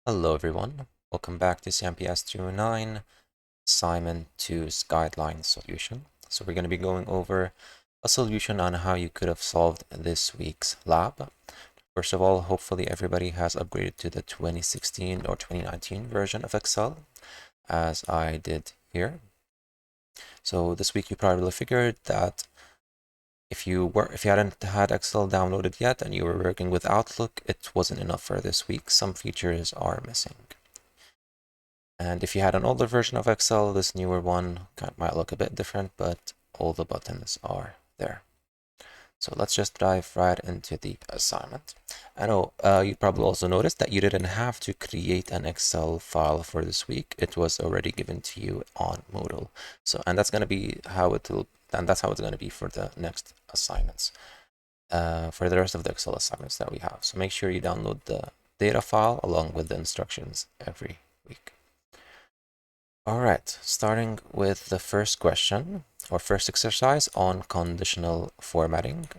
Hello everyone, welcome back to CMPS 209 Assignment 2's Guideline solution. So we're going to be going over a solution on how you could have solved this week's lab. First of all, hopefully everybody has upgraded to the 2016 or 2019 version of Excel, as I did here. So this week you probably figured that if you hadn't had Excel downloaded yet and you were working with Outlook, it wasn't enough for this week. Some features are missing. And if you had an older version of Excel, this newer one might look a bit different, but all the buttons are there. So let's just dive right into the assignment. I know you probably also noticed that you didn't have to create an Excel file for this week. It was already given to you on Moodle. And that's going to be how it's going to be for the next assignments, for the rest of the Excel assignments that we have. So make sure you download the data file along with the instructions every week. All right, starting with the first question or first exercise on conditional formatting.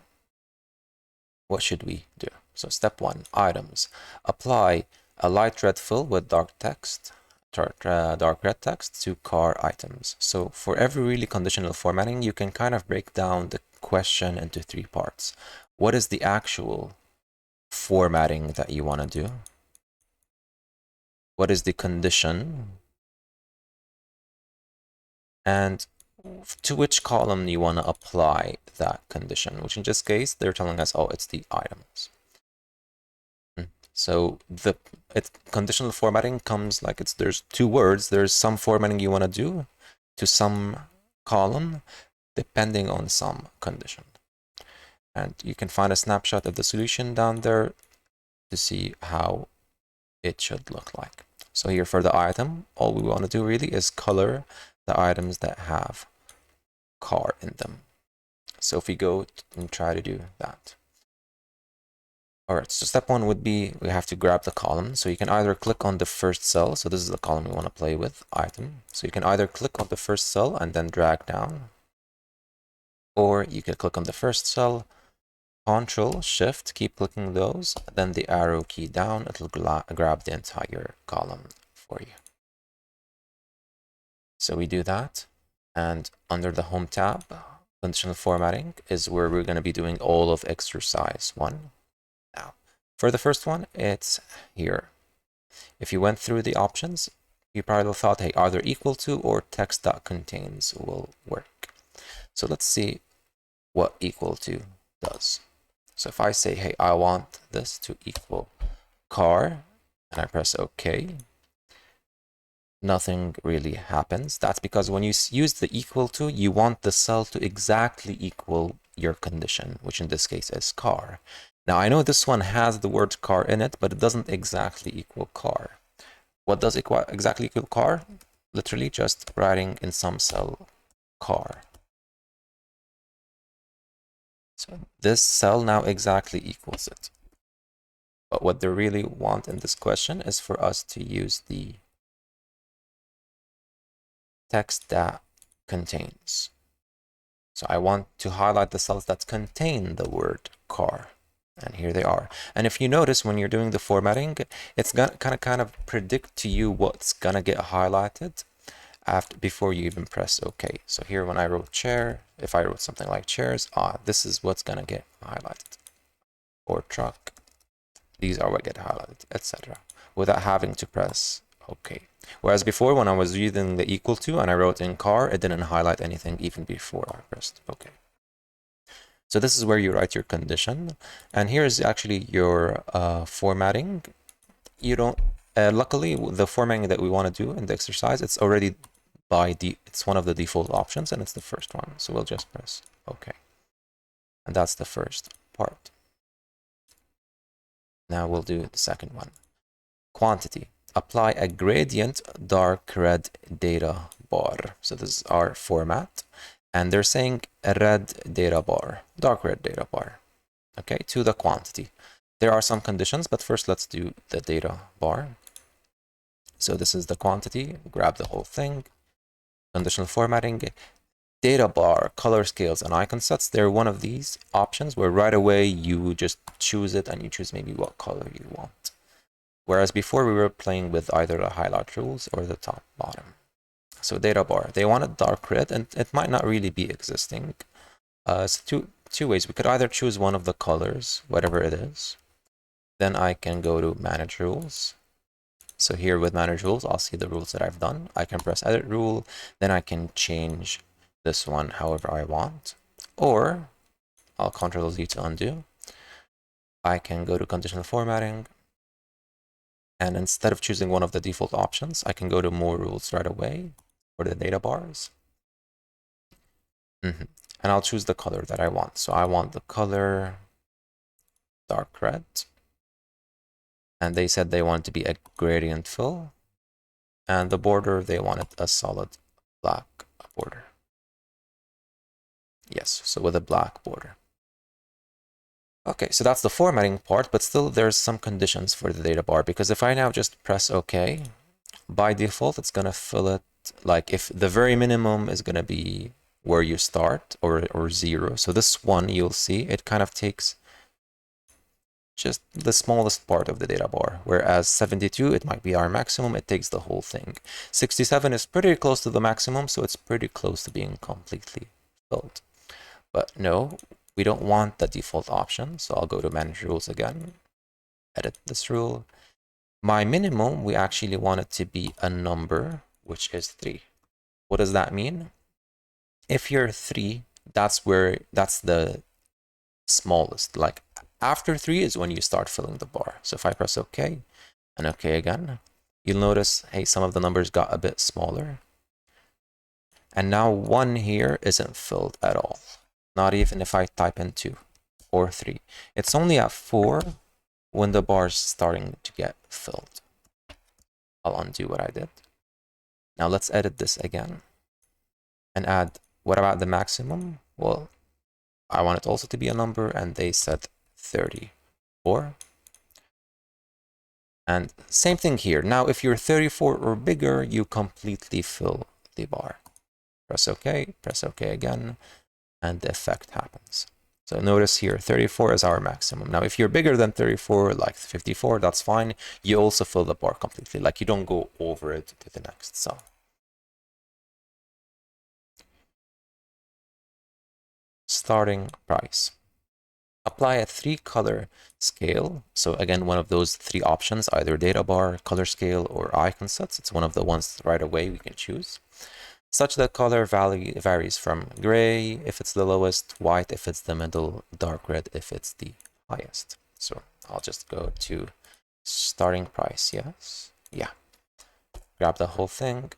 What should we do? So step 1, items. Apply a light red fill with dark red text to car items. So for every really conditional formatting, you can kind of break down the question into 3 parts. What is the actual formatting that you want to do? What is the condition? And to which column you want to apply that condition, which in this case, they're telling us, oh, it's the items. So conditional formatting comes like there's 2 words. There's some formatting you want to do to some column depending on some condition. And you can find a snapshot of the solution down there to see how it should look like. So here for the item, all we want to do really is color the items that have car in them. So if we go and try to do that. All right, so step 1 would be we have to grab the column. So you can either click on the first cell. So this is the column we want to play with, item. So you can either click on the first cell and then drag down, or you can click on the first cell, Control, Shift, keep clicking those, then the arrow key down, it'll grab the entire column for you. So we do that, and under the Home tab, Conditional Formatting is where we're going to be doing all of exercise 1. Now, for the first one, it's here. If you went through the options, you probably thought, hey, either equal to or text.contains will work. So let's see what equal to does. So if I say, hey, I want this to equal car, and I press OK, nothing really happens. That's because when you use the equal to, you want the cell to exactly equal your condition, which in this case is car. Now, I know this one has the word car in it, but it doesn't exactly equal car. What does exactly equal car? Literally just writing in some cell car. So this cell now exactly equals it. But what they really want in this question is for us to use the text that contains. So I want to highlight the cells that contain the word car. And here they are. And if you notice when you're doing the formatting, it's gonna kind of predict to you what's gonna get highlighted before you even press OK. So here when I wrote chair, if I wrote something like chairs, this is what's gonna get highlighted. Or truck, these are what get highlighted, etc. without having to press OK. Whereas before, when I was using the equal to and I wrote in car, it didn't highlight anything even before I pressed OK. So this is where you write your condition. And here is actually your formatting. You don't, luckily, the formatting that we want to do in the exercise, it's already it's one of the default options and it's the first one. So we'll just press OK. And that's the first part. Now we'll do the second one. Quantity. Apply a gradient dark red data bar. So this is our format. And they're saying a red data bar, dark red data bar, okay, to the quantity. There are some conditions, but first let's do the data bar. So this is the quantity, grab the whole thing, conditional formatting, data bar, color scales, and icon sets. They're one of these options where right away you just choose it and you choose maybe what color you want. Whereas before we were playing with either the highlight rules or the top bottom. So data bar, they wanted dark red, and it might not really be existing. So two ways. We could either choose one of the colors, whatever it is. Then I can go to manage rules. So here with manage rules, I'll see the rules that I've done. I can press edit rule, then I can change this one however I want. Or I'll Ctrl Z to undo. I can go to conditional formatting, and instead of choosing one of the default options, I can go to more rules right away for the data bars. And I'll choose the color that I want. So I want the color dark red. And they said they want to be a gradient fill. And the border, they wanted a solid black border. Yes, so with a black border. Okay, so that's the formatting part, but still there's some conditions for the data bar, because if I now just press OK, by default, it's going to fill it, like if the very minimum is going to be where you start, or 0. So this one, you'll see, it kind of takes just the smallest part of the data bar, whereas 72, it might be our maximum, it takes the whole thing. 67 is pretty close to the maximum, so it's pretty close to being completely filled. But no, we don't want the default option, so I'll go to manage rules again, edit this rule. My minimum, we actually want it to be a number, which is 3. What does that mean? If you're 3, that's the smallest. Like after 3 is when you start filling the bar. So if I press OK and OK again, you'll notice, hey, some of the numbers got a bit smaller. And now 1 here isn't filled at all. Not even if I type in 2 or 3. It's only at 4 when the bar's starting to get filled. I'll undo what I did. Now let's edit this again and add, what about the maximum? Well, I want it also to be a number, and they said 34. And same thing here. Now, if you're 34 or bigger, you completely fill the bar. Press OK again, and the effect happens. So notice here, 34 is our maximum. Now, if you're bigger than 34, like 54, that's fine. You also fill the bar completely. Like you don't go over it to the next cell. Starting price. Apply a 3-color scale. So again, one of those 3 options, either data bar, color scale, or icon sets. It's one of the ones right away we can choose. Such that color value varies from gray if it's the lowest, white if it's the middle, dark red if it's the highest. So I'll just go to starting price, yes. Yeah. Grab the whole thing.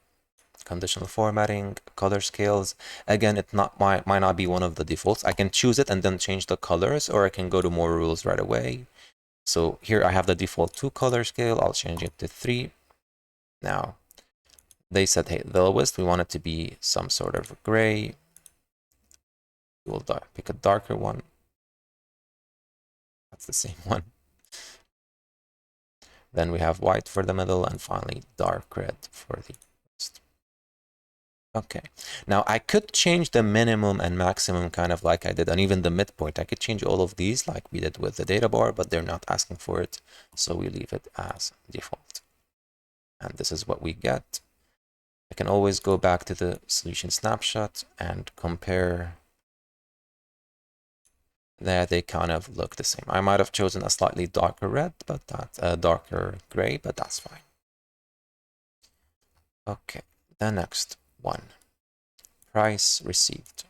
Conditional formatting, color scales. Again, it might not be one of the defaults. I can choose it and then change the colors, or I can go to more rules right away. So here I have the default 2-color scale. I'll change it to 3. Now, they said, hey, the lowest, we want it to be some sort of gray. We'll pick a darker one. That's the same one. Then we have white for the middle, and finally dark red for the rest. Okay, now I could change the minimum and maximum kind of like I did, and even the midpoint. I could change all of these like we did with the data bar, but they're not asking for it, so we leave it as default. And this is what we get. I can always go back to the solution snapshot and compare. There they kind of look the same. I might have chosen a slightly darker red, but that's a darker gray, but that's fine. Okay, the next one. Price received.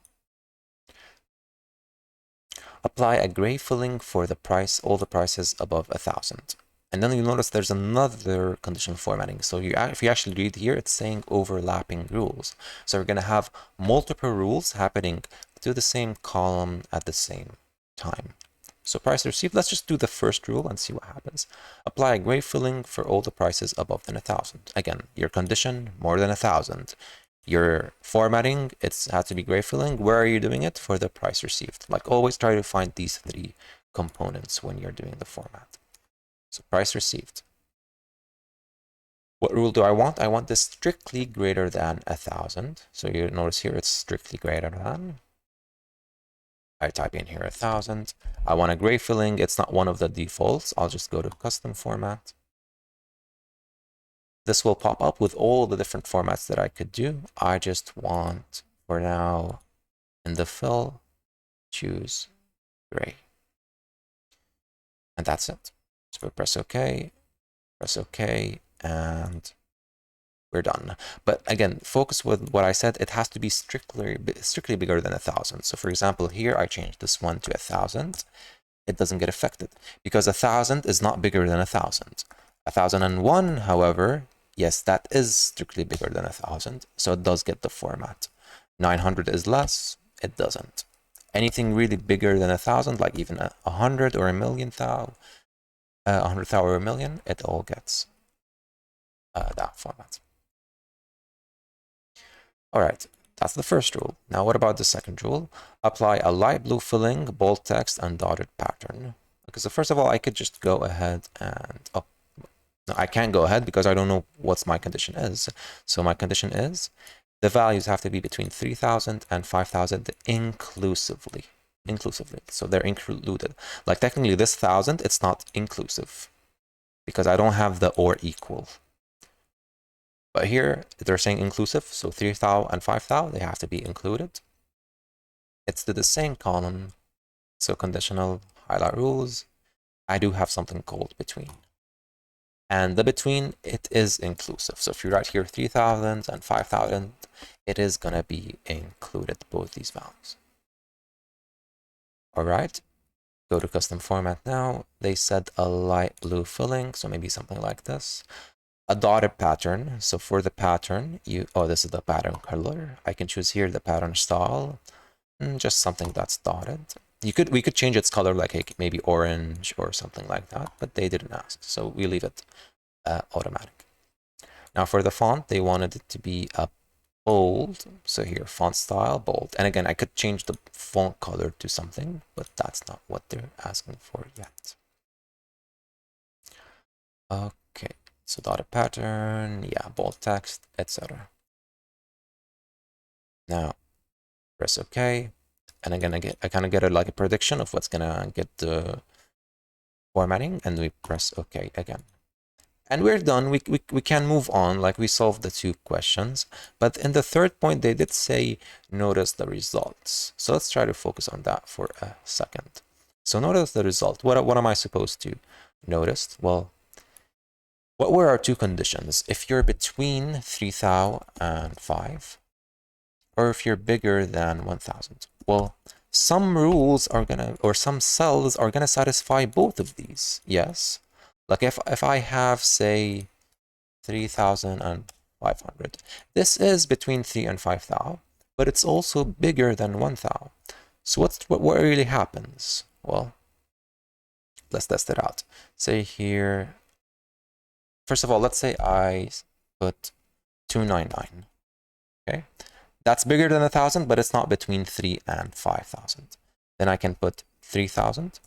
Apply a gray filling for the price, all the prices above 1,000. And then you notice there's another conditional formatting. So if you actually read here, it's saying overlapping rules. So we're going to have multiple rules happening to the same column at the same time. So price received, let's just do the first rule and see what happens. Apply a gray filling for all the prices above than 1,000. Again, your condition, more than 1,000. Your formatting, it's has to be gray filling. Where are you doing it? For the price received. Like always try to find these 3 components when you're doing the format. So price received. What rule do I want? I want this strictly greater than 1,000. So you notice here it's strictly greater than. I type in here 1,000. I want a gray filling. It's not one of the defaults. I'll just go to custom format. this will pop up with all the different formats that I could do. I just want, for now, in the fill, choose gray. And that's it. So press OK, and we're done. But again, focus with what I said. It has to be strictly bigger than 1,000. So for example, here I changed this one to 1,000. It doesn't get affected because 1,000 is not bigger than 1,000. 1,001, however, yes, that is strictly bigger than 1,000, so it does get the format. 900 is less, it doesn't. Anything really bigger than 1,000, like even 100 or a million thou, 100,000 or a million, it all gets that format. All right, that's the first rule. Now, what about the second rule? Apply a light blue filling, bold text, and dotted pattern. Okay, so first of all, I could just go ahead and, no, I can't go ahead because I don't know what my condition is. So my condition is the values have to be between 3,000 and 5,000 inclusively. So they're included. Like technically this 1,000, it's not inclusive because I don't have the or equal. But here they're saying inclusive, so 3,000 and 5,000, they have to be included. It's to the same column, so conditional highlight rules. I do have something called between. And the between, it is inclusive. So if you write here 3,000 and 5,000, it is going to be included, both these values. All right, go to custom format now. They said a light blue filling, so maybe something like this. A dotted pattern. So for the pattern, this is the pattern color. I can choose here the pattern style, just something that's dotted. We could change its color like maybe orange or something like that, but they didn't ask, so we leave it automatic. Now for the font, they wanted it to be a bold. So here, font style, bold. And again, I could change the font color to something, but that's not what they're asking for yet. Okay. So dotted pattern, yeah, bold text, etc. Now, press OK. And again, I kind of get like a prediction of what's gonna get the formatting, and we press OK again. And we're done. We can move on, like we solved the two questions. But in the third point, they did say, notice the results. So let's try to focus on that for a second. So notice the result. What am I supposed to notice? Well, what were our two conditions? If you're between 3,000 and 5, or if you're bigger than 1,000. Well, some rules are gonna, or some cells are gonna satisfy both of these. Yes. Like if I have, say, 3,500, this is between 3 and 5,000, but it's also bigger than 1,000. So what really happens? Well, let's test it out. Say here, first of all, let's say I put 299. Okay, that's bigger than 1,000, but it's not between 3 and 5,000. Then I can put 3,000.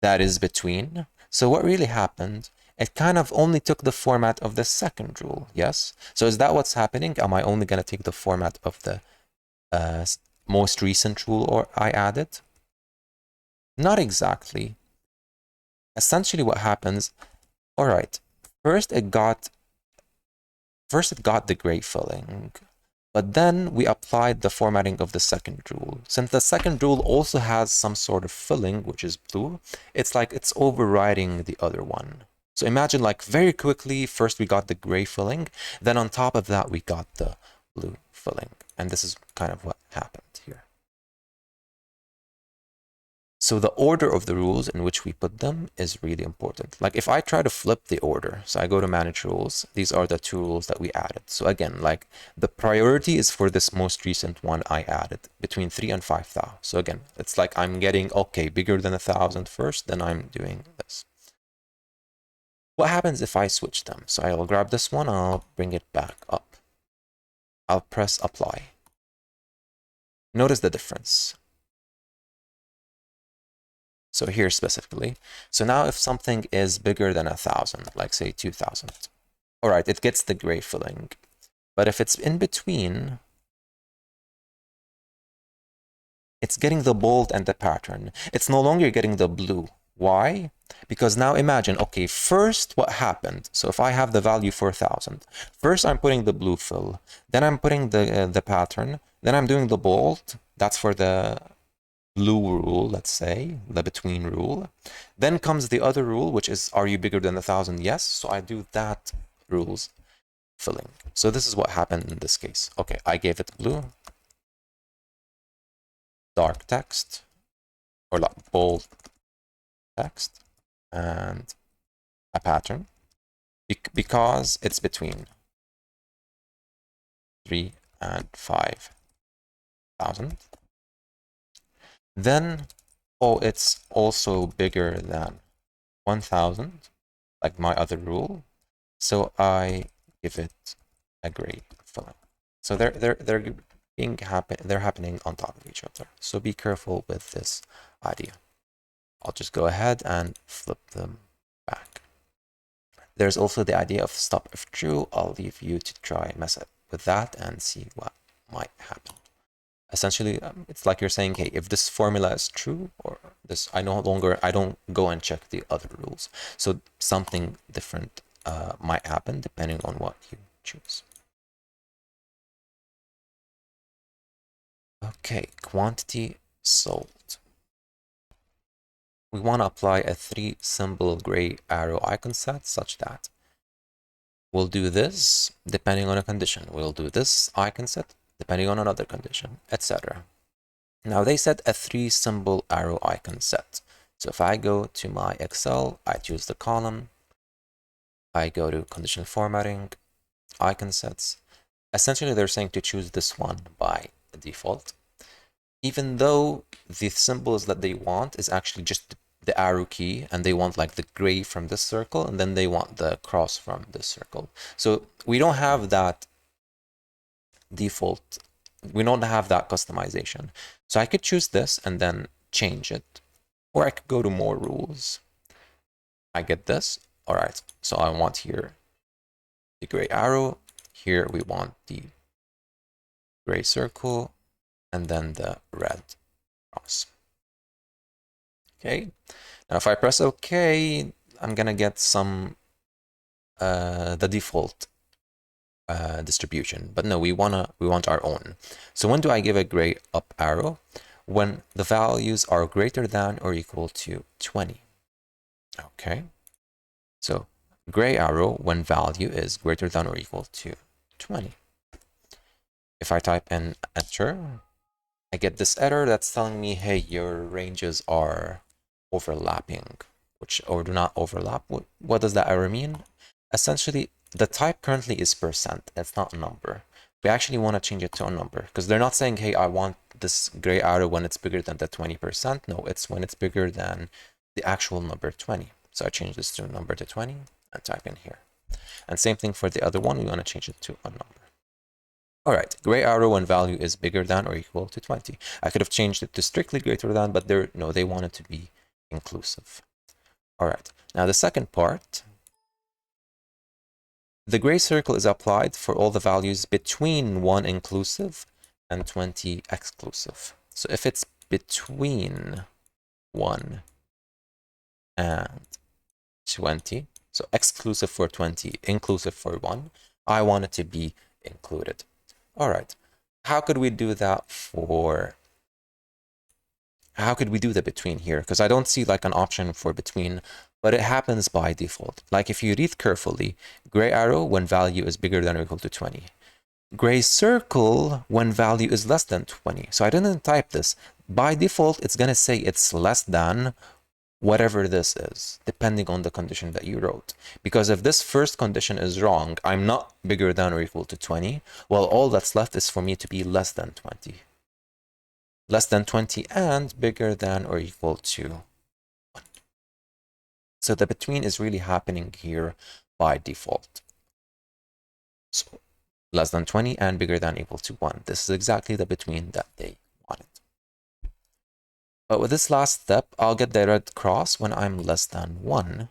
That is between. So what really happened? It kind of only took the format of the second rule, yes? So is that what's happening? Am I only going to take the format of the most recent rule or I added? Not exactly. Essentially what happens, all right, first it got the gray filling, but then we applied the formatting of the second rule. Since the second rule also has some sort of filling, which is blue, it's like it's overriding the other one. So imagine like very quickly, first we got the gray filling, then on top of that, we got the blue filling. And this is kind of what happened here. So the order of the rules in which we put them is really important. Like if I try to flip the order, so I go to manage rules, these are the two rules that we added. So again, like the priority is for this most recent one I added between 3 and 5,000. So again, it's like I'm getting, okay, bigger than 1,000 first, then I'm doing this. What happens if I switch them? So I'll grab this one, I'll bring it back up. I'll press apply. Notice the difference. So here specifically. So now if something is bigger than 1,000, like say 2,000, all right, it gets the gray filling. But if it's in between, it's getting the bold and the pattern. It's no longer getting the blue. Why? Because now imagine, okay, first what happened? So if I have the value 4,000, first I'm putting the blue fill, then I'm putting the pattern, then I'm doing the bold. That's for the blue rule, let's say, the between rule. Then comes the other rule, which is, are you bigger than 1,000? Yes. So I do that rules filling. So this is what happened in this case. Okay, I gave it blue, dark text, or like bold text, and a pattern, because it's between 3 and 5,000. Then, oh, it's also bigger than 1,000, like my other rule. So I give it a gray filling. So they're happening on top of each other. So be careful with this idea. I'll just go ahead and flip them back. There's also the idea of stop if true. I'll leave you to try and mess up with that and see what might happen. Essentially, it's like you're saying, hey, if this formula is true, or this, I don't go and check the other rules. So something different might happen depending on what you choose. Okay, quantity sold. We want to apply a 3-symbol gray arrow icon set such that we'll do this depending on a condition. We'll do this icon set depending on another condition, etc. Now they said a 3-symbol arrow icon set. So if I go to my Excel, I choose the column, I go to conditional formatting, icon sets. Essentially, they're saying to choose this one by default, even though the symbols that they want is actually just the arrow key, and they want like the gray from this circle, and then they want the cross from this circle. So we don't have that default, we don't have that customization. So I could choose this and then change it, or I could go to more rules. I get this. All right, so I want here the gray arrow. Here we want the gray circle, and then the red cross. Okay, now if I press OK, I'm gonna get some the default distribution, but no, we want our own. So when do I give a gray up arrow? When the values are greater than or equal to 20. Okay, so gray arrow when value is greater than or equal to 20. If I type in enter, I get this error that's telling me, hey, your ranges are overlapping, or do not overlap. What does that error mean? Essentially, the type currently is percent. It's not a number. We actually want to change it to a number, because they're not saying, hey, I want this gray arrow when it's bigger than the 20%. No, it's when it's bigger than the actual number 20. So I change this to a number to 20 and type in here. And same thing for the other one. We want to change it to a number. All right, gray arrow when value is bigger than or equal to 20. I could have changed it to strictly greater than, but they want it to be inclusive. All right, now the second part, the gray circle is applied for all the values between 1 inclusive and 20 exclusive. So if it's between 1 and 20, so exclusive for 20, inclusive for 1, I want it to be included. All right, how could we do that how could we do the between here? Because I don't see like an option for between, but it happens by default. Like if you read carefully, gray arrow when value is bigger than or equal to 20. Gray circle when value is less than 20. So I didn't type this. By default, it's going to say it's less than whatever this is, depending on the condition that you wrote. Because if this first condition is wrong, I'm not bigger than or equal to 20, well, all that's left is for me to be less than 20. Less than 20 and bigger than or equal to 1. So the between is really happening here by default. So less than 20 and bigger than or equal to 1. This is exactly the between that they wanted. But with this last step, I'll get the red cross when I'm less than 1.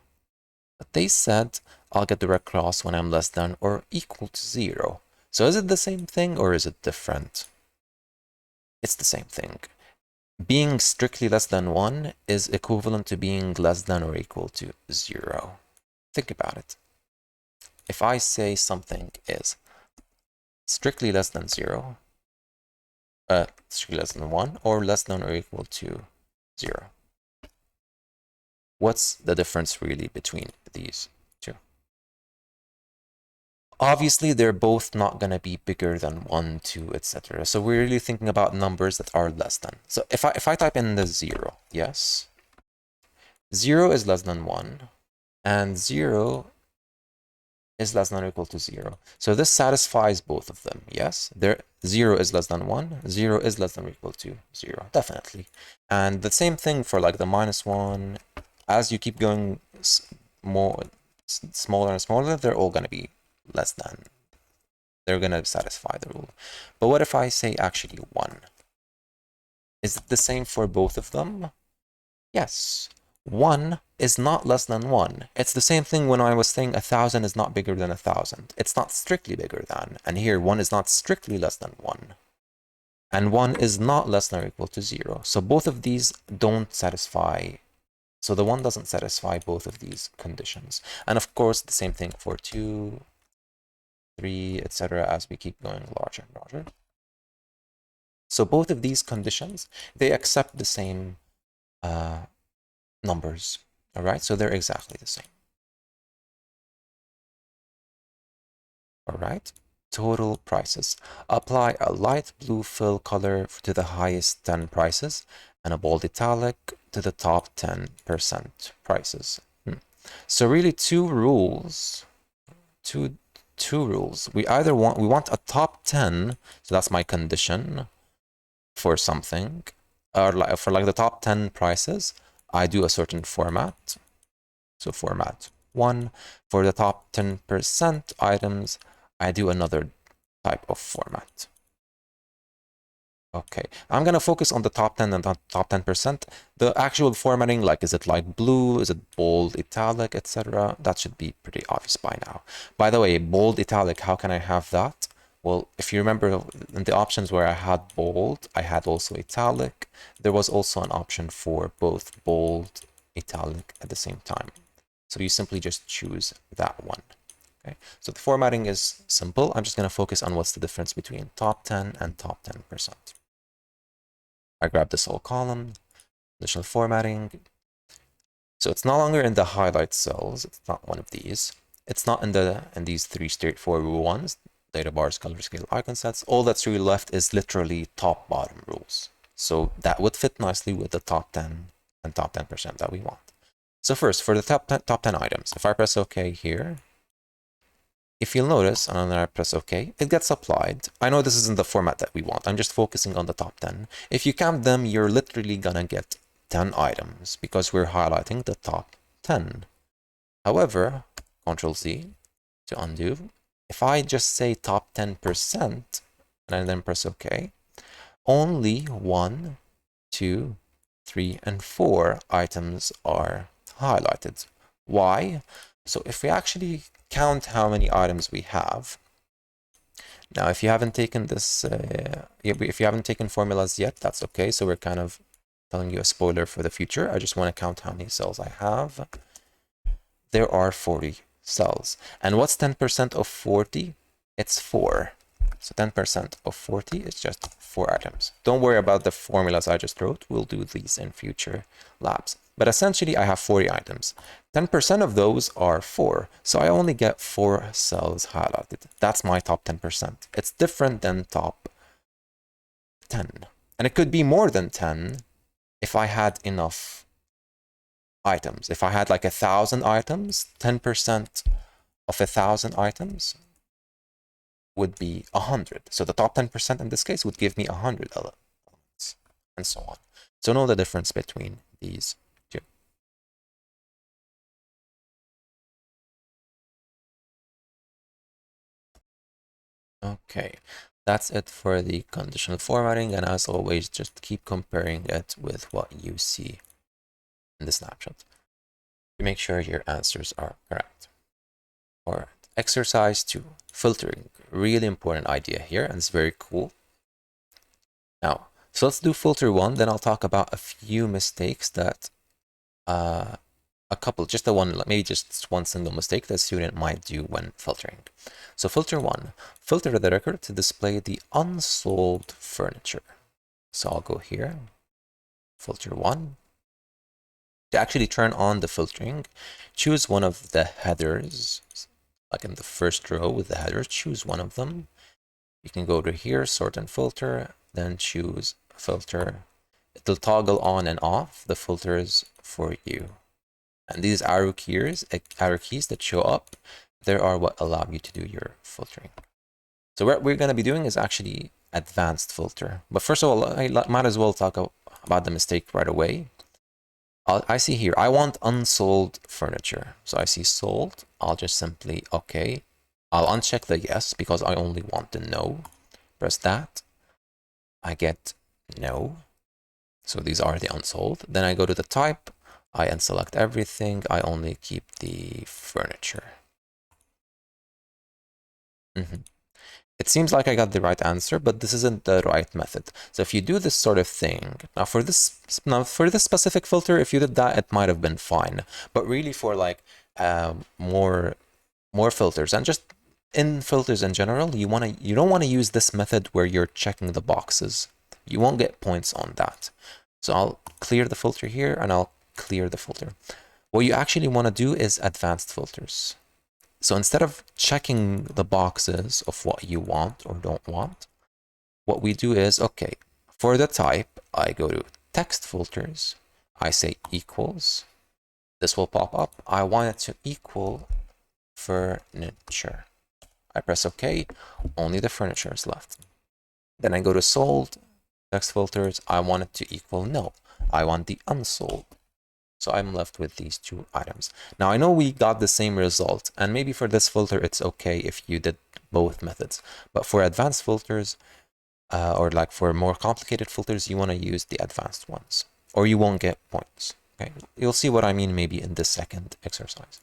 But they said I'll get the red cross when I'm less than or equal to 0. So is it the same thing or is it different? It's the same thing. being strictly less than 1 is equivalent to being less than or equal to 0. Think about it. If I say something is strictly less than 0, strictly less than 1, or less than or equal to 0, what's the difference really between these two? Obviously, they're both not going to be bigger than 1, 2, etc. So we're really thinking about numbers that are less than. So if I type in the 0, yes, 0 is less than 1, and 0 is less than or equal to 0. So this satisfies both of them, yes? 0 is less than 1, 0 is less than or equal to 0, definitely. And the same thing for like the -1. As you keep going smaller and smaller, they're all going to be less than. They're going to satisfy the rule. But what if I say actually 1? Is it the same for both of them? Yes. 1 is not less than 1. It's the same thing when I was saying 1,000 is not bigger than 1,000. It's not strictly bigger than. And here 1 is not strictly less than 1. And 1 is not less than or equal to 0. So both of these don't satisfy. So the 1 doesn't satisfy both of these conditions. And of course, the same thing for 2, 3, etc. as we keep going larger and larger. So both of these conditions, they accept the same numbers. All right, so they're exactly the same. All right, total prices. Apply a light blue fill color to the highest 10 prices and a bold italic to the top 10% prices. So really two rules. Two rules. We want a top 10, so that's my condition for something, or like for like the top 10 prices, I do a certain format. So format 1. For the top 10% items, I do another type of format. Okay, I'm gonna focus on the top 10 and the top 10%. The actual formatting, like is it light blue, is it bold, italic, etc. That should be pretty obvious by now. By the way, bold, italic, how can I have that? Well, if you remember in the options where I had bold, I had also italic. There was also an option for both bold, italic at the same time. So you simply just choose that one. Okay, so the formatting is simple. I'm just going to focus on what's the difference between top 10 and top 10%. I grab this whole column, conditional formatting. So it's no longer in the highlight cells. It's not one of these. It's not in these three straightforward ones, data bars, color scale, icon sets. All that's really left is literally top bottom rules. So that would fit nicely with the top 10 and top 10% that we want. So first, for the top 10 items, if I press OK here, if you'll notice, and then I press OK, it gets applied. I know this isn't the format that we want. I'm just focusing on the top 10. If you count them, you're literally gonna get 10 items because we're highlighting the top 10. However, Control Z to undo. If I just say top 10% and then press OK, only 1, 2, 3, and 4 items are highlighted. Why? So if we actually count how many items we have, now if you haven't taken this, if you haven't taken formulas yet, that's okay. So we're kind of telling you a spoiler for the future. I just want to count how many cells I have. There are 40 cells. And what's 10% of 40? It's 4. So 10% of 40 is just 4 items. Don't worry about the formulas I just wrote. We'll do these in future labs. But essentially, I have 40 items. 10% of those are 4. So I only get 4 cells highlighted. That's my top 10%. It's different than top 10. And it could be more than 10 if I had enough items. If I had like 1,000 items, 10% of 1,000 items would be 100. So the top 10% in this case would give me 100 elements, and so on. So know the difference between these two. Okay, that's it for the conditional formatting, and as always, just keep comparing it with what you see in the snapshot to make sure your answers are correct. All right, exercise 2, filtering. Really important idea here, and it's very cool. Now, So let's do filter 1, then I'll talk about a few mistakes that maybe just one single mistake that a student might do when filtering. So filter 1, filter the record to display the unsold furniture. So I'll go here, filter 1. To actually turn on the filtering, choose one of the headers, like in the first row with the headers, choose one of them. You can go to here, sort and filter, then choose filter. It'll toggle on and off the filters for you. And these arrow keys that show up, there are what allow you to do your filtering. So what we're going to be doing is actually advanced filter. But first of all, I might as well talk about the mistake right away. I see here, I want unsold furniture. So I see sold. I'll just simply, okay. I'll uncheck the yes because I only want the no. Press that. I get no. So these are the unsold. Then I go to the type. I unselect everything. I only keep the furniture. It seems like I got the right answer, but this isn't the right method. So if you do this sort of thing, now for this specific filter, if you did that, it might have been fine. But really for like more filters and just in filters in general, you don't want to use this method where you're checking the boxes. You won't get points on that. So I'll clear the filter here and I'll clear the filter. What you actually want to do is advanced filters. So instead of checking the boxes of what you want or don't want, what we do is, okay, for the type, I go to text filters. I say equals. This will pop up. I want it to equal furniture. I press OK. Only the furniture is left. Then I go to sold. Text filters. I want it to equal no. I want the unsold. So I'm left with these two items. Now I know we got the same result, and maybe for this filter it's okay if you did both methods. But for advanced filters, or like for more complicated filters, you want to use the advanced ones, or you won't get points. Okay, you'll see what I mean maybe in this second exercise.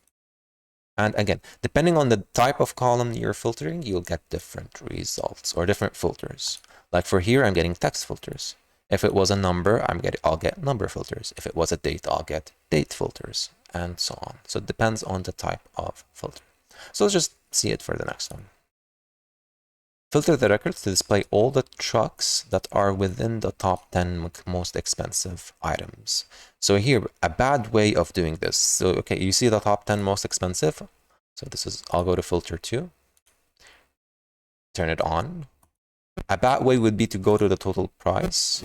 And again, depending on the type of column you're filtering, you'll get different results or different filters. Like for here, I'm getting text filters. If it was a number, I'll get number filters. If it was a date, I'll get date filters, and so on. So it depends on the type of filter. So let's just see it for the next one. Filter the records to display all the trucks that are within the top 10 most expensive items. So here, a bad way of doing this. So, okay, you see the top 10 most expensive. So this is, I'll go to filter 2. Turn it on. A bad way would be to go to the total price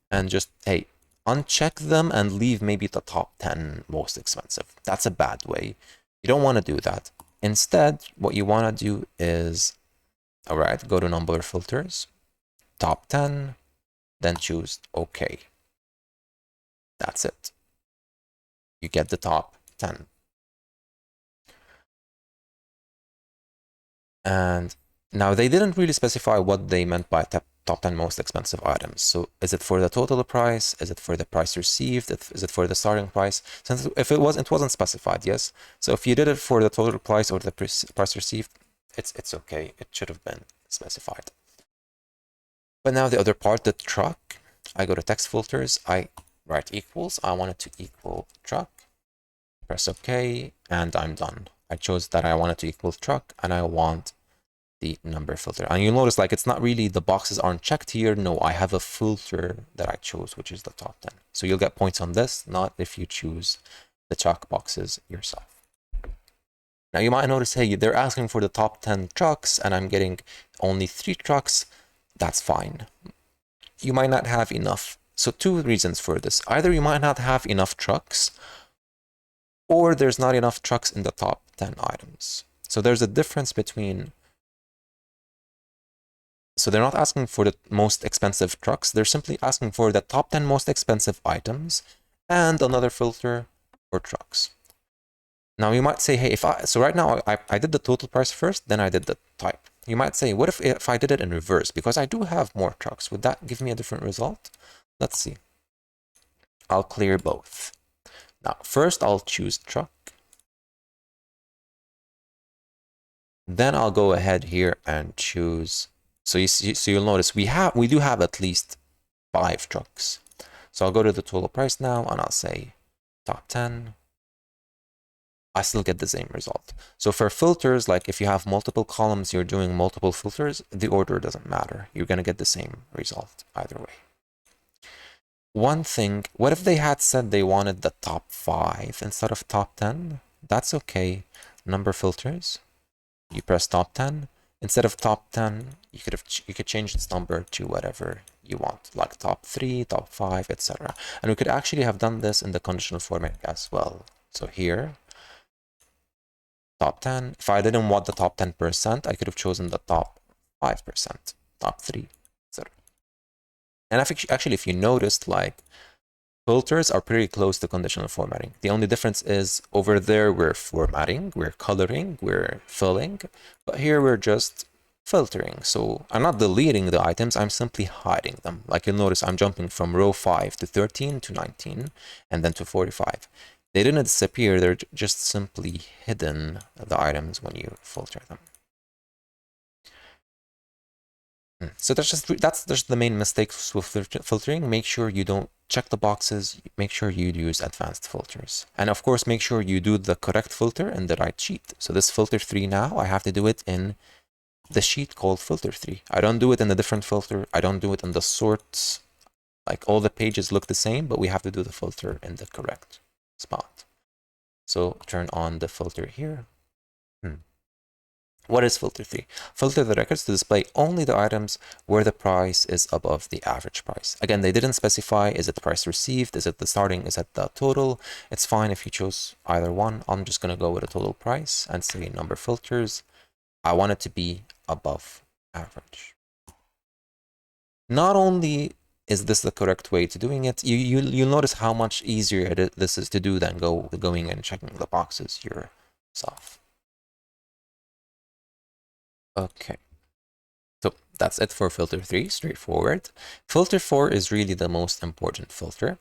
and just, hey, uncheck them and leave maybe the top 10 most expensive. That's a bad way. You don't want to do that. Instead, what you want to do is, all right, go to number filters, top 10, then choose OK. That's it. You get the top 10. And now they didn't really specify what they meant by top 10 most expensive items. So is it for the total price? Is it for the price received? Is it for the starting price? Since if it wasn't specified, yes. So if you did it for the total price or the price received, it's okay. It should have been specified. But now the other part, the truck, I go to text filters, I write equals, I want it to equal truck, press OK, and I'm done. I chose that I want it to equal truck, and I want the number filter. And you'll notice like it's not really, the boxes aren't checked here. No, I have a filter that I chose, which is the top 10. So you'll get points on this, not if you choose the check boxes yourself. Now you might notice, hey, they're asking for the top 10 trucks and I'm getting only 3 trucks. That's fine. You might not have enough. So two reasons for this. Either you might not have enough trucks, or there's not enough trucks in the top 10 items. So there's a difference between, so they're not asking for the most expensive trucks, they're simply asking for the top 10 most expensive items and another filter for trucks. Now you might say, hey, so right now I did the total price first, then I did the type. You might say, what if I did it in reverse? Because I do have more trucks. Would that give me a different result? Let's see. I'll clear both. Now, first I'll choose truck. Then I'll go ahead here and choose. So you'll notice we do have at least 5 trucks. So I'll go to the total price now and I'll say top 10. I still get the same result. So for filters, like if you have multiple columns, you're doing multiple filters, the order doesn't matter. You're going to get the same result either way. One thing, what if they had said they wanted the top 5 instead of top 10? That's okay. Number filters, you press top 10. Instead of top 10, you could change its number to whatever you want, like top 3, top 5, etc. And we could actually have done this in the conditional formatting as well. So here, top 10. If I didn't want the top 10%, I could have chosen the top 5%, top 3, etc. And actually, if you noticed, like, filters are pretty close to conditional formatting. The only difference is over there, we're formatting, we're coloring, we're filling, but here we're just filtering. So I'm not deleting the items, I'm simply hiding them. Like you'll notice, I'm jumping from row 5 to 13 to 19 and then to 45. They didn't disappear, they're just simply hidden, the items, when you filter them. So that's just the main mistakes with filtering. Make sure you don't check the boxes. Make sure you use advanced filters. And of course, make sure you do the correct filter in the right sheet. So this filter 3 now, I have to do it in the sheet called filter 3. I don't do it in a different filter. I don't do it in the sorts. Like all the pages look the same, but we have to do the filter in the correct spot. So turn on the filter here. What is filter 3? Filter the records to display only the items where the price is above the average price. Again, they didn't specify, is it the price received? Is it the starting? Is it the total? It's fine if you chose either one. I'm just going to go with a total price and say number filters. I want it to be above average. Not only is this the correct way to doing it, you'll notice how much easier this is to do than going and checking the boxes yourself. Okay, so that's it for filter 3, straightforward. Filter 4 is really the most important filter.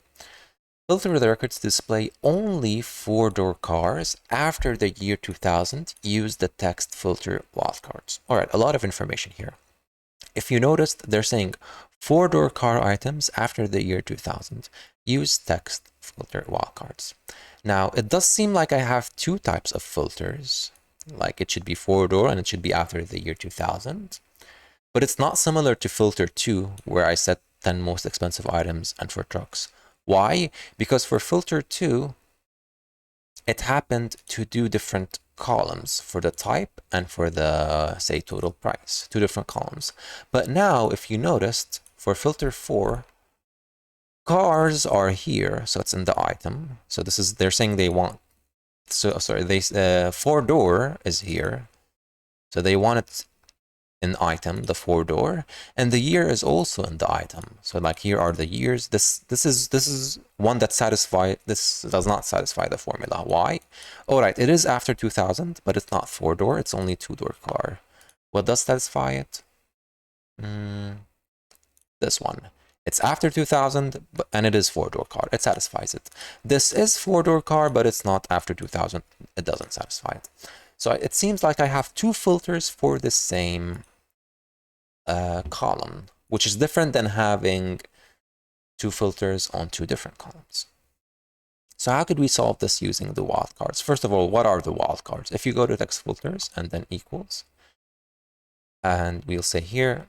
Filter the records to display only 4-door cars after the year 2000. Use the text filter wildcards. All right, a lot of information here. If you noticed, they're saying 4-door car items after the year 2000. Use text filter wildcards. Now, it does seem like I have two types of filters. Like it should be 4-door and it should be after the year 2000. But it's not similar to filter 2, where I set 10 most expensive items and for trucks. Why? Because for filter 2, it happened to do different columns for the type and for the, say, total price, 2 different columns. But now, if you noticed, for filter 4, cars are here, so it's in the item. So this is, they're saying they want, so sorry, they 4-door is here. So they want it in item, the 4-door, and the year is also in the item. So like here are the years. This is one that this does not satisfy the formula. Why? All right, it is after 2000, but it's not 4-door, it's only 2-door car. What does satisfy it? This one. It's after 2000, and it is 4-door car. It satisfies it. This is 4-door car, but it's not after 2000. It doesn't satisfy it. So it seems like I have two filters for the same column, which is different than having two filters on two different columns. So how could we solve this using the wildcards? First of all, what are the wildcards? If you go to text filters and then equals, and we'll say here,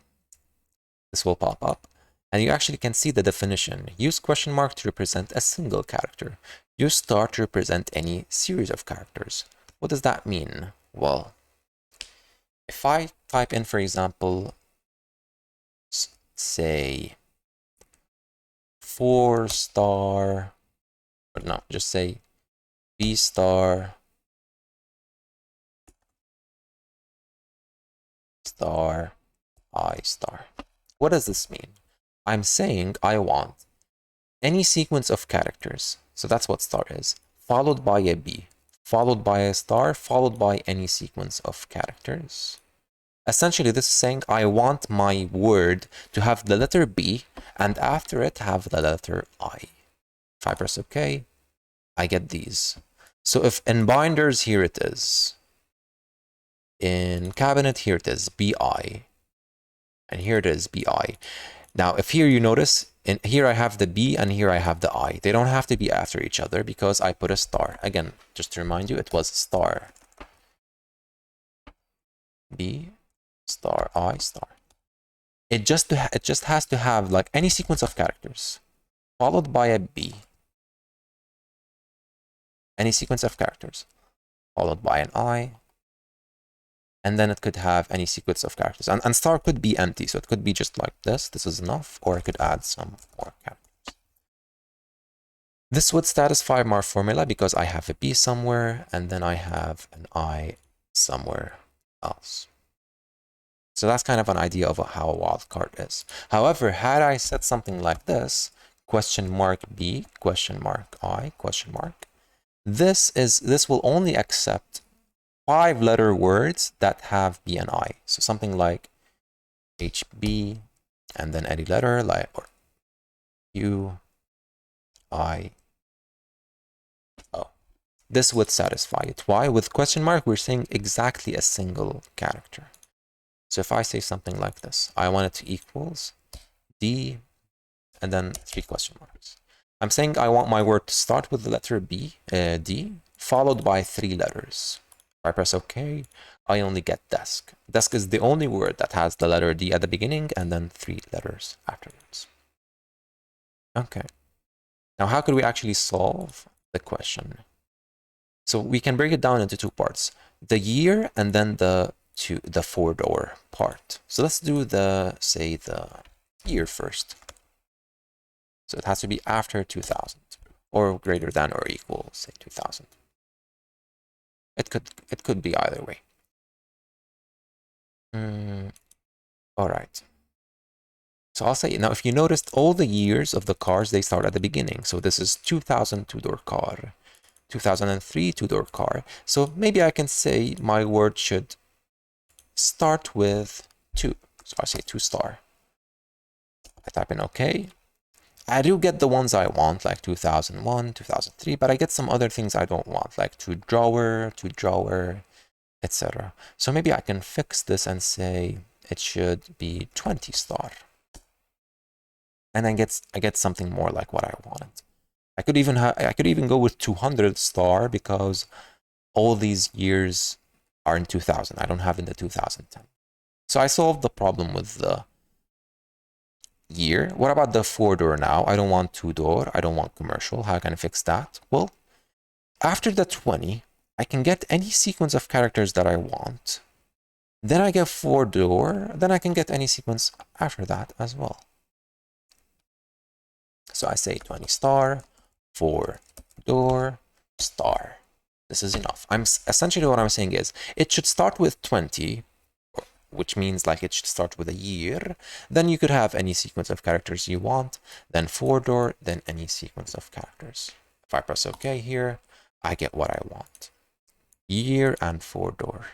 this will pop up. And you actually can see the definition. Use question mark to represent a single character. Use star to represent any series of characters. What does that mean? Well, if I type in, for example, say 4-star, or no, just say B-star, star, I-star. What does this mean? I'm saying I want any sequence of characters, so that's what star is, followed by a B, followed by a star, followed by any sequence of characters. Essentially, this is saying I want my word to have the letter B, and after it have the letter I. If I press OK, I get these. So if in binders, here it is. In cabinet, here it is, BI. And here it is, BI. Now, if here you notice, in here I have the B and here I have the I. They don't have to be after each other because I put a star. Again, just to remind you, it was star. B, star, I, star. It just has to have like any sequence of characters followed by a B. Any sequence of characters followed by an I, and then it could have any sequence of characters. And star could be empty, so it could be just like this. This is enough, or I could add some more characters. This would satisfy my formula because I have a B somewhere, and then I have an I somewhere else. So that's kind of an idea of how a wildcard is. However, had I said something like this, question mark B, question mark I, question mark, this will only accept 5-letter words that have B and I. So something like HB and then any letter like or U, I, O. This would satisfy it. Why? With question mark, we're saying exactly a single character. So if I say something like this, I want it to equals D and then 3 question marks. I'm saying I want my word to start with the letter B, D, followed by 3 letters. If I press OK, I only get desk. Desk is the only word that has the letter D at the beginning and then 3 letters afterwards. Okay. Now, how could we actually solve the question? So we can break it down into 2 parts, the year and then the 4-door part. So let's do the year first. So it has to be after 2000 or greater than or equal, say 2000. It could be either way. All right. So I'll say, now if you noticed all the years of the cars, they start at the beginning. So this is 2000 2-door car, 2003 2-door car. So maybe I can say my word should start with 2. So I say 2 star. I type in OK. I do get the ones I want, like 2001, 2003, but I get some other things I don't want, like 2 drawer, etc. So maybe I can fix this and say it should be 20 star. And I get something more like what I wanted. I could even go with 200 star because all these years are in 2000. I don't have in the 2010. So I solved the problem with the year. What about the 4-door now? I don't want 2-door. I don't want commercial. How can I fix that? Well, after the 20, I can get any sequence of characters that I want. Then I get 4-door. Then I can get any sequence after that as well. So I say 20 star, 4-door, star. This is enough. Essentially what I'm saying is it should start with 20, which means like it should start with a year. Then you could have any sequence of characters you want, then 4-door, then any sequence of characters. If I press OK here, I get what I want. Year and 4-door.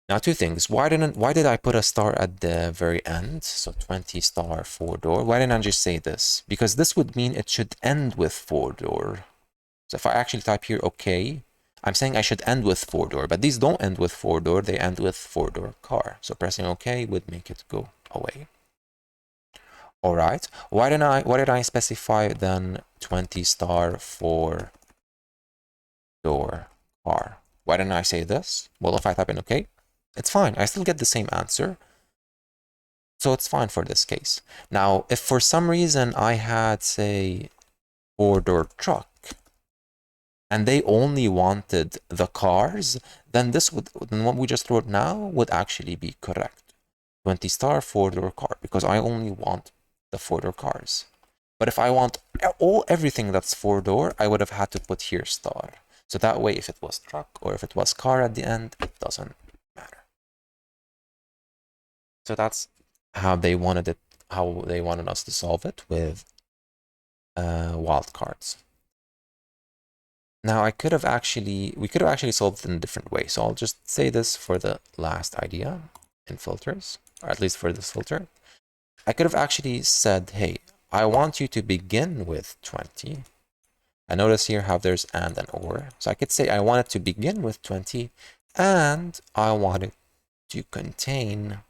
Now, 2 things. Why did I put a star at the very end? So 20 star 4-door. Why didn't I just say this? Because this would mean it should end with 4-door. So if I actually type here OK, I'm saying I should end with 4-door, but these don't end with 4-door, they end with 4-door car. So pressing OK would make it go away. All right. Why did I specify then 20 star 4-door car? Why didn't I say this? Well, if I type in OK, it's fine. I still get the same answer. So it's fine for this case. Now, if for some reason I had, say, 4-door truck, and they only wanted the cars, then what we just wrote now would actually be correct. 20 star 4-door car, because I only want the 4-door cars. But if I want everything that's 4-door, I would have had to put here star. So that way, if it was truck or if it was car at the end, it doesn't matter. So that's how they wanted us to solve it with wildcards. Now we could have actually solved it in a different way. So I'll just say this for the last idea in filters, or at least for this filter. I could have actually said, hey, I want you to begin with 20. I notice here how there's and or. So I could say I want it to begin with 20 and I want it to contain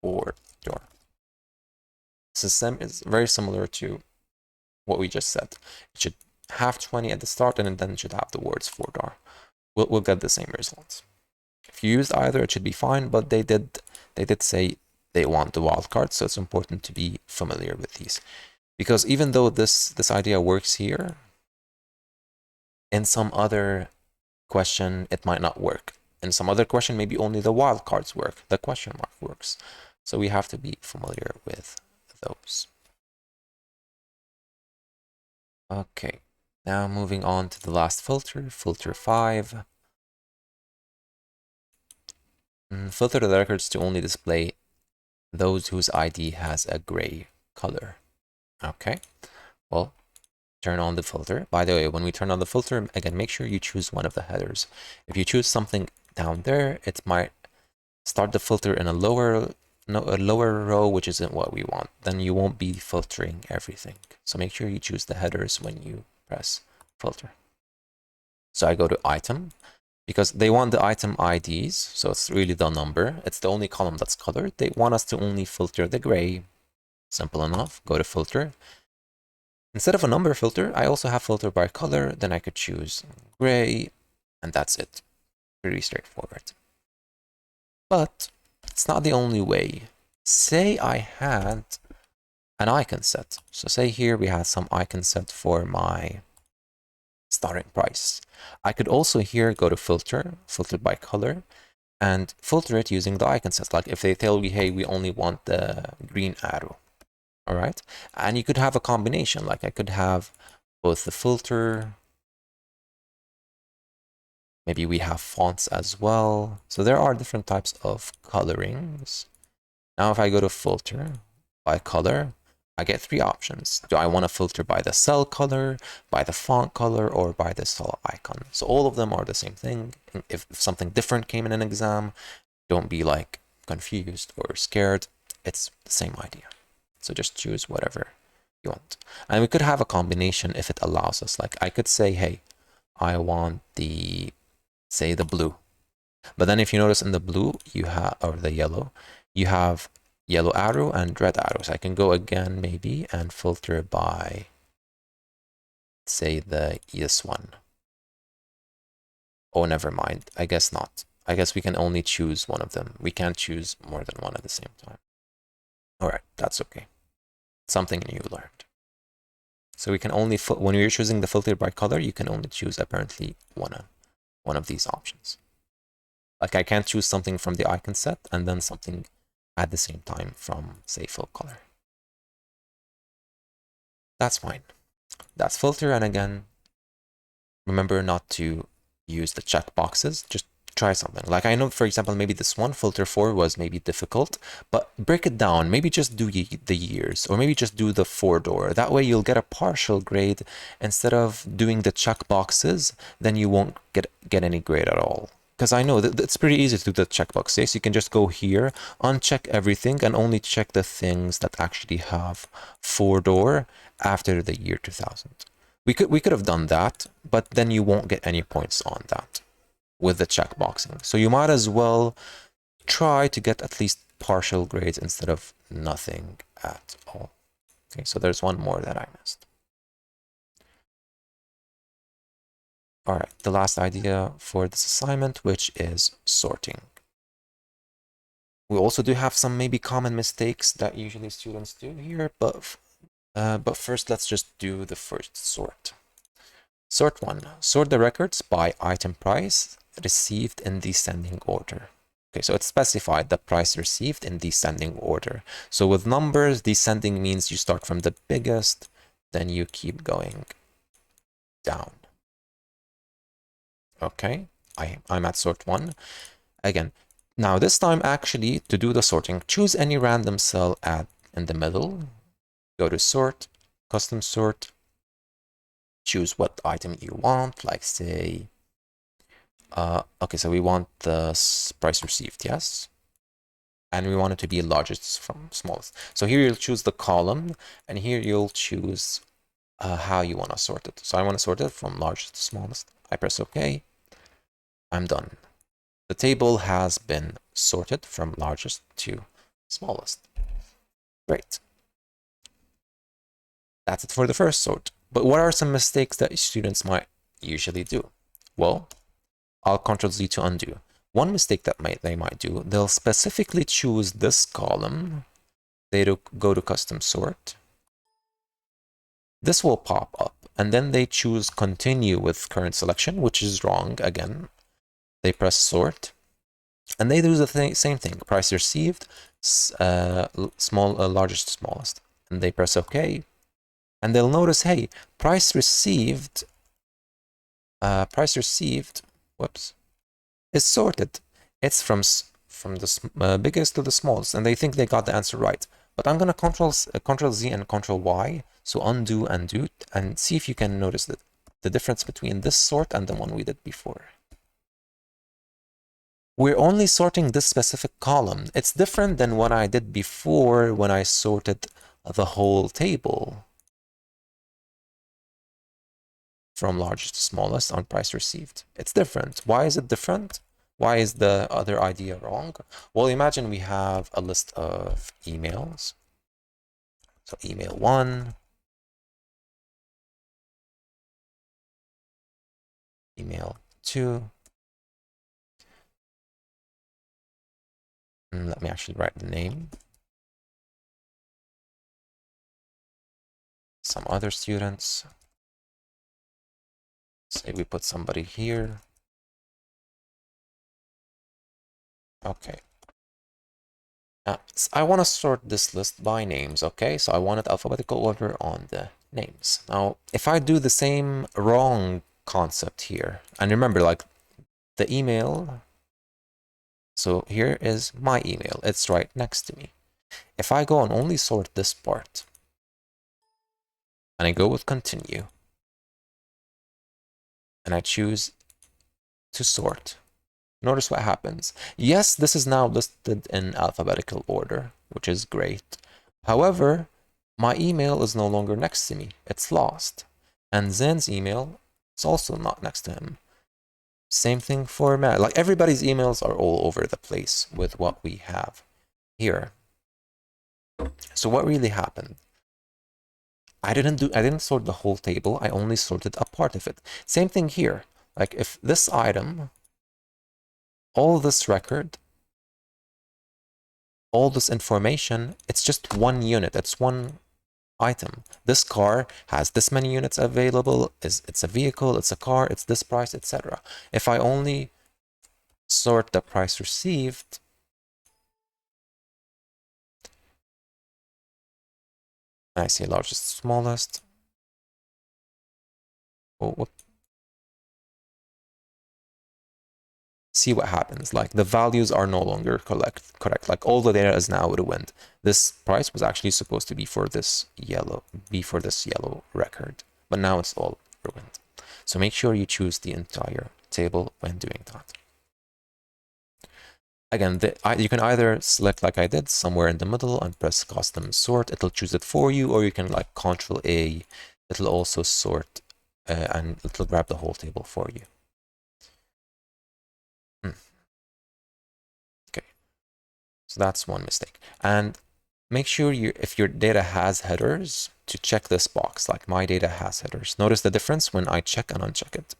4-door. System is very similar to what we just said. It should have 20 at the start, and then it should have the words 4-door. We'll get the same results. If you used either, it should be fine, but they did say they want the wildcard, so it's important to be familiar with these. Because even though this idea works here, in some other question, it might not work. In some other question, maybe only the wildcards work, the question mark works. So we have to be familiar with those. Okay, now moving on to the last filter, filter 5. Filter the records to only display those whose ID has a gray color. Okay, well, turn on the filter. By the way, when we turn on the filter, again, make sure you choose one of the headers. If you choose something down there, it might start the filter in a lower row, which isn't what we want. Then you won't be filtering everything. So make sure you choose the headers when you press filter. So I go to item, because they want the item IDs, so it's really the number. It's the only column that's colored. They want us to only filter the gray. Simple enough. Go to filter. Instead of a number filter, I also have filter by color. Then I could choose gray, and that's it. Pretty straightforward. But it's not the only way. Say I had an icon set. So say here we had some icon set for my starting price. I could also here go to filter, filter by color, and filter it using the icon set. Like if they tell me, hey, we only want the green arrow. All right. And you could have a combination. Like I could have both the filter. Maybe we have fonts as well. So there are different types of colorings. Now, if I go to filter by color, I get 3 options. Do I want to filter by the cell color, by the font color, or by the cell icon? So all of them are the same thing. If something different came in an exam, don't be like confused or scared. It's the same idea. So just choose whatever you want. And we could have a combination if it allows us. Like I could say, hey, I want say the blue. But then if you notice in the blue, you have, or the yellow, you have yellow arrow and red arrows. I can go again maybe and filter by, say, this one. Oh, never mind. I guess not. I guess we can only choose one of them. We can't choose more than one at the same time. All right, that's okay. Something new learned. So we can only, when you're choosing the filter by color, you can only choose apparently one of these options. Like I can't choose something from the icon set and then something at the same time from, say, full color. That's fine. That's filter. And again, remember not to use the checkboxes. Just try something. Like I know, for example, maybe this one, filter 4, was maybe difficult, but break it down. Maybe just do the years, or maybe just do the 4-door. That way you'll get a partial grade instead of doing the checkboxes. Then you won't get any grade at all. Because I know that it's pretty easy to do the checkboxes. So you can just go here, uncheck everything, and only check the things that actually have 4-door after the year 2000. We could have done that, but then you won't get any points on that with the checkboxing. So you might as well try to get at least partial grades instead of nothing at all. Okay, so there's one more that I missed. All right, the last idea for this assignment, which is sorting. We also do have some maybe common mistakes that usually students do here, but first let's just do the first sort. Sort 1. Sort the records by item price received in descending order. Okay, so it's specified the price received in descending order. So with numbers, descending means you start from the biggest, then you keep going down. Okay, I'm at sort 1. Again, now this time actually to do the sorting, choose any random cell in the middle, go to sort, custom sort, choose what item you want, like say, okay, so we want the price received, yes? And we want it to be largest from smallest. So here you'll choose the column, and here you'll choose how you want to sort it. So I want to sort it from largest to smallest. I press OK. I'm done. The table has been sorted from largest to smallest. Great. That's it for the first sort. But what are some mistakes that students might usually do? Well, I'll Ctrl Z to undo. One mistake that they might do, they'll specifically choose this column. They go to custom sort. This will pop up, and then they choose continue with current selection, which is wrong again. They press sort, and they do the same thing. Price received, largest to smallest, and they press OK. And they'll notice, hey, price received, whoops, is sorted. It's from the biggest to the smallest, and they think they got the answer right. But I'm gonna Control Z and Control Y, so undo and do, and see if you can notice the difference between this sort and the one we did before. We're only sorting this specific column. It's different than what I did before when I sorted the whole table from largest to smallest on price received. It's different. Why is it different? Why is the other idea wrong? Well, imagine we have a list of emails. So email 1, email 2. And let me actually write the name. Some other students. Say we put somebody here. Okay. Now, I want to sort this list by names, okay? So I want it alphabetical order on the names. Now, if I do the same wrong concept here, and remember, like, the email, so here is my email. It's right next to me. If I go and only sort this part, and I go with continue, and I choose to sort, notice what happens. Yes, this is now listed in alphabetical order, which is great. However, my email is no longer next to me. It's lost. And Zen's email is also not next to him. Same thing for Matt. Like, everybody's emails are all over the place with what we have here. So what really happened? I didn't sort the whole table. I only sorted a part of it. Same thing here. Like, if this item, all this record, all this information, it's just one unit. It's one item. This car has this many units available. It's a vehicle, it's a car, it's this price, etc. If I only sort the price received, I say largest, smallest. Oh, see what happens. Like, the values are no longer correct. Like, all the data is now ruined. This price was actually supposed to be for this yellow record, but now it's all ruined. So make sure you choose the entire table when doing that. Again, you can either select, like I did, somewhere in the middle and press custom sort. It'll choose it for you, or you can like Control A. It'll also sort and it'll grab the whole table for you. Okay, so that's one mistake. And make sure if your data has headers, to check this box, like my data has headers. Notice the difference when I check and uncheck it.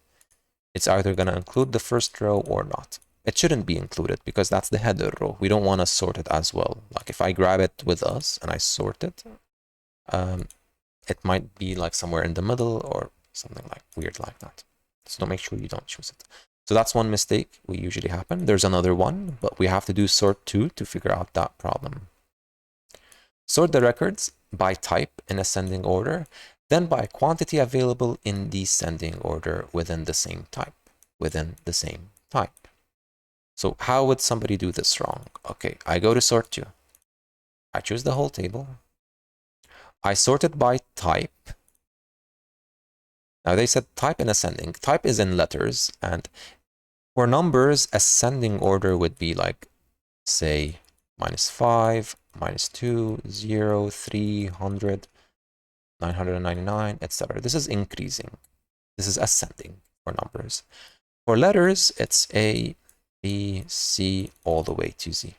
It's either going to include the first row or not. It shouldn't be included because that's the header row. We don't want to sort it as well. Like, if I grab it with us and I sort it, it might be like somewhere in the middle or something like weird like that. So make sure you don't choose it. So that's one mistake we usually happen. There's another one, but we have to do sort 2 to figure out that problem. Sort the records by type in ascending order, then by quantity available in descending order within the same type. So how would somebody do this wrong? Okay, I go to sort 2. I choose the whole table. I sort it by type. Now they said type in ascending. Type is in letters, and for numbers, ascending order would be like, say, -5, -2, 0, 300, 999, etc. This is increasing. This is ascending for numbers. For letters, it's A, B, C, all the way to Z.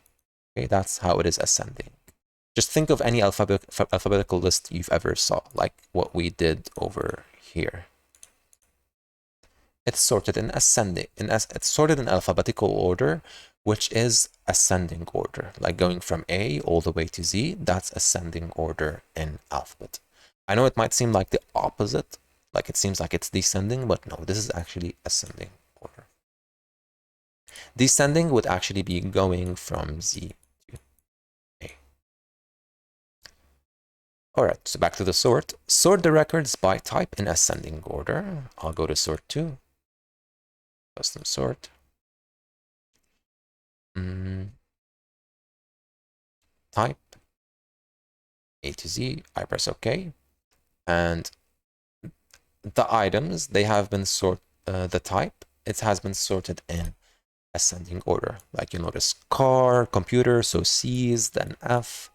Okay, that's how it is ascending. Just think of any alphabetical list you've ever saw, like what we did over here. It's sorted in ascending, it's sorted in alphabetical order, which is ascending order, like going from A all the way to Z. That's ascending order in alphabet. I know it might seem like the opposite, like it seems like it's descending, but no, this is actually ascending order. Descending would actually be going from Z to A. All right, so back to the sort. Sort the records by type in ascending order. I'll go to sort 2, custom sort. Type A to Z. I press OK, and the items, they have been the type, it has been sorted in ascending order. Like you notice car, computer, so C's, then F,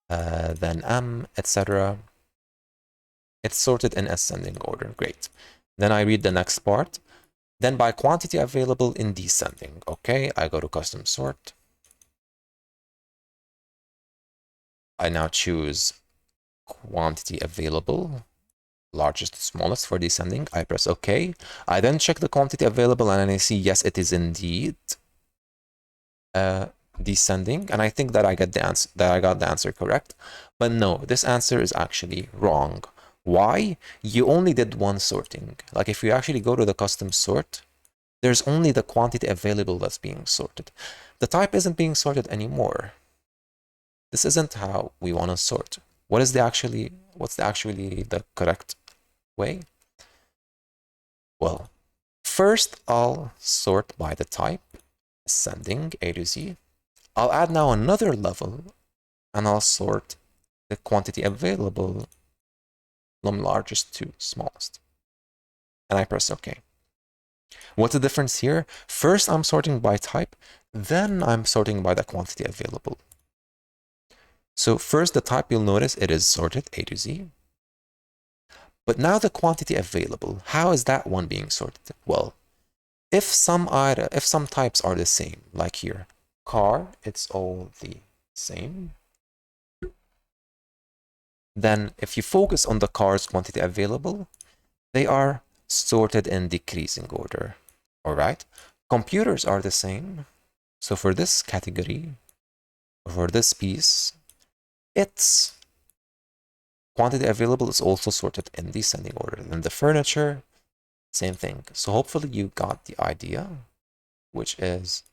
then M, etc. It's sorted in ascending order. Great. Then I read the next part. Then by quantity available in descending. Okay, I go to custom sort. I now choose quantity available, largest to smallest for descending. I press OK. I then check the quantity available and I see, yes, it is indeed descending. And I think that I got the answer correct. But no, this answer is actually wrong. Why? You only did one sorting. Like if you actually go to the custom sort, there's only the quantity available that's being sorted. The type isn't being sorted anymore. This isn't how we want to sort. What's actually the correct way? Well, first I'll sort by the type, ascending A to Z. I'll add now another level and I'll sort the quantity available from largest to smallest. And I press OK. What's the difference here? First I'm sorting by type, then I'm sorting by the quantity available. So first the type, you'll notice it is sorted A to Z. But now the quantity available, how is that one being sorted? Well, if some types are the same, like here, car, it's all the same. Then if you focus on the car's quantity available, they are sorted in decreasing order. All right, computers are the same. So for this category, for this piece, its quantity available is also sorted in descending order. Then the furniture, same thing. So hopefully you got the idea, which is,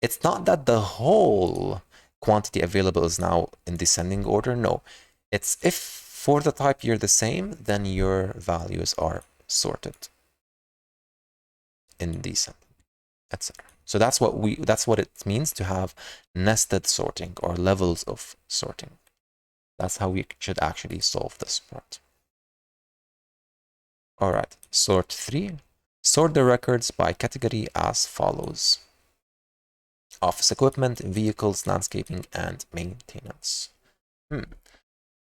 it's not that the whole quantity available is now in descending order. No, it's if for the type you're the same, then your values are sorted in descending, etc. So that's what it means to have nested sorting or levels of sorting. That's how we should actually solve this part. All right, sort 3. Sort the records by category as follows: office equipment, vehicles, landscaping, and maintenance.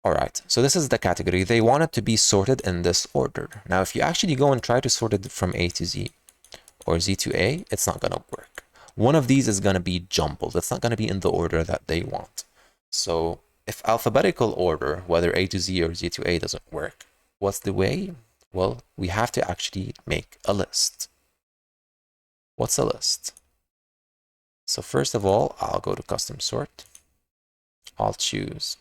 All right, so this is the category. They want it to be sorted in this order. Now, if you actually go and try to sort it from A to Z or Z to A, it's not gonna work. One of these is gonna be jumbled. It's not gonna be in the order that they want. So if alphabetical order, whether A to Z or Z to A, doesn't work, what's the way? Well, we have to actually make a list. What's a list? So first of all, I'll go to custom sort. I'll choose,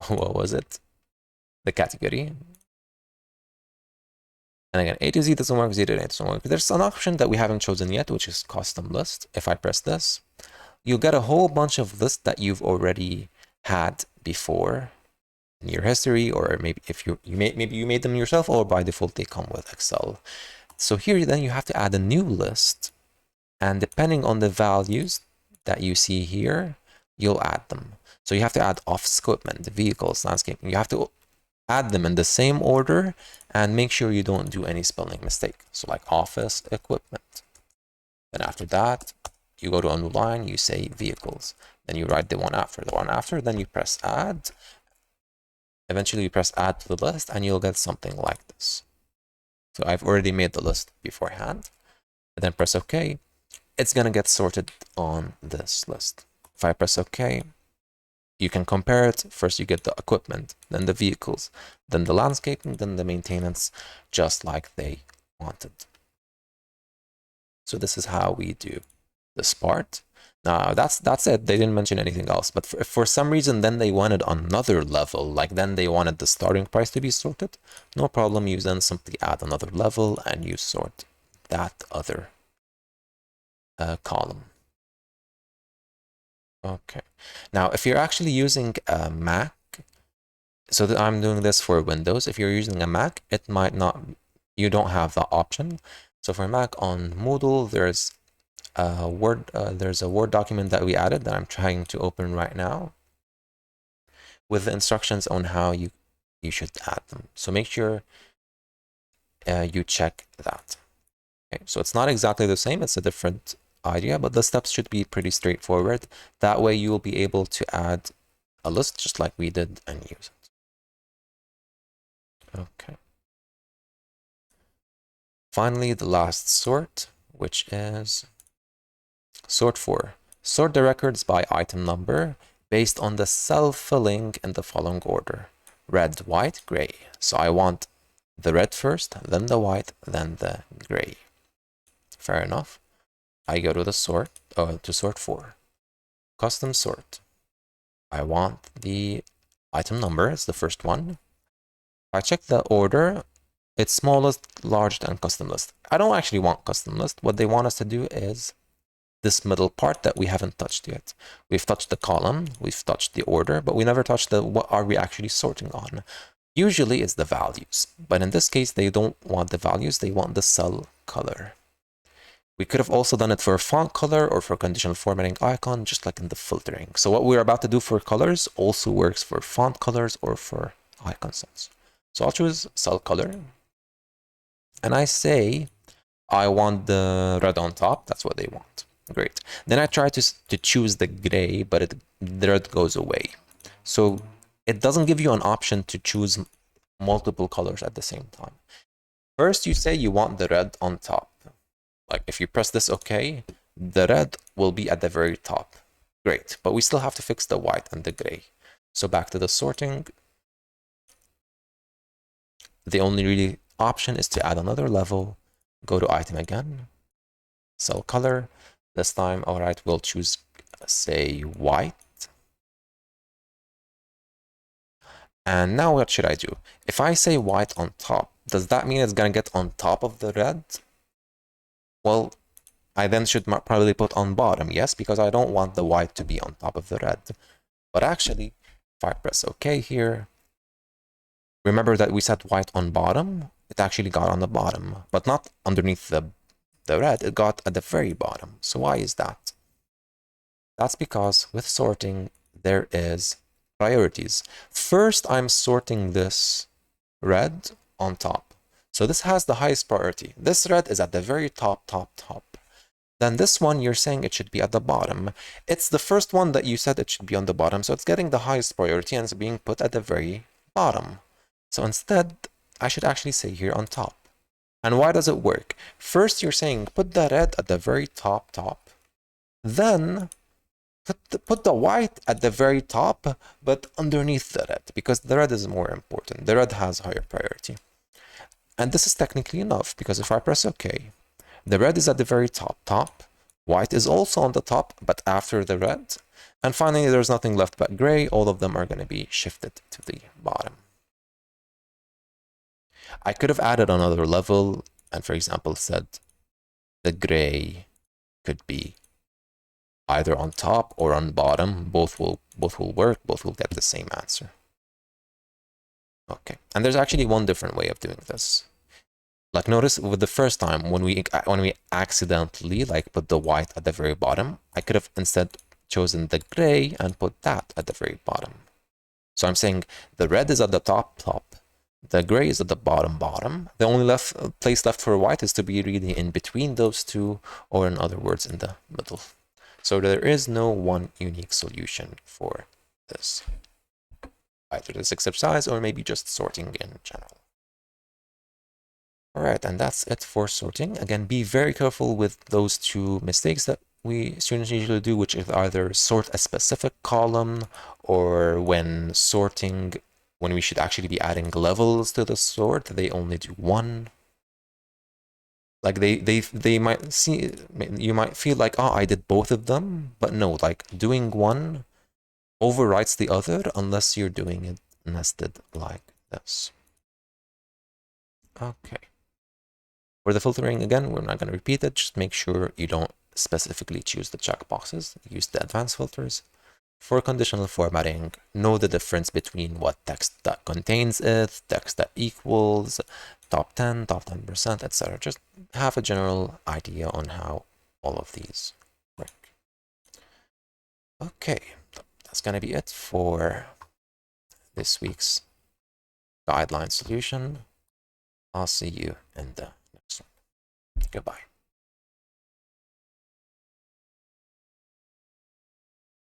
what was it? The category. And again, A to Z doesn't work, Z to A doesn't work. There's an option that we haven't chosen yet, which is custom list. If I press this, you'll get a whole bunch of lists that you've already had before in your history, or maybe if maybe you made them yourself, or by default they come with Excel. So here then you have to add a new list, and depending on the values that you see here, you'll add them. So you have to add office equipment, vehicles, landscaping. You have to add them in the same order and make sure you don't do any spelling mistake. So like office equipment. Then after that, you go to a new line, you say vehicles. Then you write the one after, then you press add. Eventually you press add to the list and you'll get something like this. So I've already made the list beforehand. and then press OK, it's going to get sorted on this list. If I press OK, you can compare it. First, you get the equipment, then the vehicles, then the landscaping, then the maintenance, just like they wanted. So this is how we do this part. Now that's it. They didn't mention anything else. But for some reason, then they wanted another level. Like then they wanted the starting price to be sorted. No problem. You then simply add another level and you sort that other column. Okay. Now, if you're actually using a Mac, so that I'm doing this for Windows. If you're using a Mac, it might not. You don't have that option. So for Mac on Moodle, there's a Word document that we added that I'm trying to open right now with the instructions on how you should add them. So make sure you check that. Okay, so it's not exactly the same, it's a different idea, but the steps should be pretty straightforward. That way you'll be able to add a list just like we did and use it. Okay. Finally, the last sort, which is sort for. Sort the records by item number based on the cell filling in the following order: red, white, gray. So I want the red first, then the white, then the gray. Fair enough. I go to the sort, to sort for. Custom sort. I want the item number as the first one. I check the order. It's smallest, largest, and custom list. I don't actually want custom list. What they want us to do is this middle part that we haven't touched yet. We've touched the column, we've touched the order, but we never touched the what are we actually sorting on. Usually it's the values, but in this case, they don't want the values, they want the cell color. We could have also done it for font color or for conditional formatting icon, just like in the filtering. So what we're about to do for colors also works for font colors or for icon cells. So I'll choose cell color. And I say, I want the red on top. That's what they want. Great. Then I try to choose the gray, but the red goes away. So it doesn't give you an option to choose multiple colors at the same time. First, you say you want the red on top. Like if you press this OK, the red will be at the very top. Great, but we still have to fix the white and the gray. So back to the sorting. The only really option is to add another level, go to item again, cell color. This time, all right, we'll choose, say, white. And now what should I do? If I say white on top, does that mean it's going to get on top of the red? Well, I then should probably put on bottom, yes, because I don't want the white to be on top of the red. But actually, if I press OK here, remember that we set white on bottom? It actually got on the bottom, but not underneath the red, it got at the very bottom. So why is that? That's because with sorting, there is priorities. First, I'm sorting this red on top. So this has the highest priority. This red is at the very top. Then this one, you're saying it should be at the bottom. It's the first one that you said it should be on the bottom, so it's getting the highest priority and it's being put at the very bottom. So instead, I should actually say here on top. And why does it work? First, you're saying put the red at the very top. Then put the white at the very top, but underneath the red, because the red is more important. The red has higher priority. And this is technically enough, because if I press OK, the red is at the very top. White is also on the top, but after the red. And finally, there's nothing left but gray. All of them are going to be shifted to the bottom. I could have added another level and, for example, said the gray could be either on top or on bottom. Both will work. Both will get the same answer. Okay, and there's actually one different way of doing this. Like notice with the first time when we accidentally like put the white at the very bottom, I could have instead chosen the gray and put that at the very bottom. So I'm saying the red is at the top. The gray is at the bottom. The only place left for white is to be really in between those two, or in other words, in the middle. So there is no one unique solution for this. Either this exercise or maybe just sorting in general. All right, and that's it for sorting. Again, be very careful with those two mistakes that we students usually do, which is either sort a specific column or when sorting, when we should actually be adding levels to the sort, they only do one. Like they might see, you might feel like, oh, I did both of them, but no, like doing one overwrites the other unless you're doing it nested like this. Okay. For the filtering, again, we're not going to repeat it. Just make sure you don't specifically choose the checkboxes. Use the advanced filters. For conditional formatting, know the difference between what text that contains it, text that equals, top 10, top 10%, etc. Just have a general idea on how all of these work. Okay, that's going to be it for this week's guideline solution. I'll see you in the next one. Goodbye.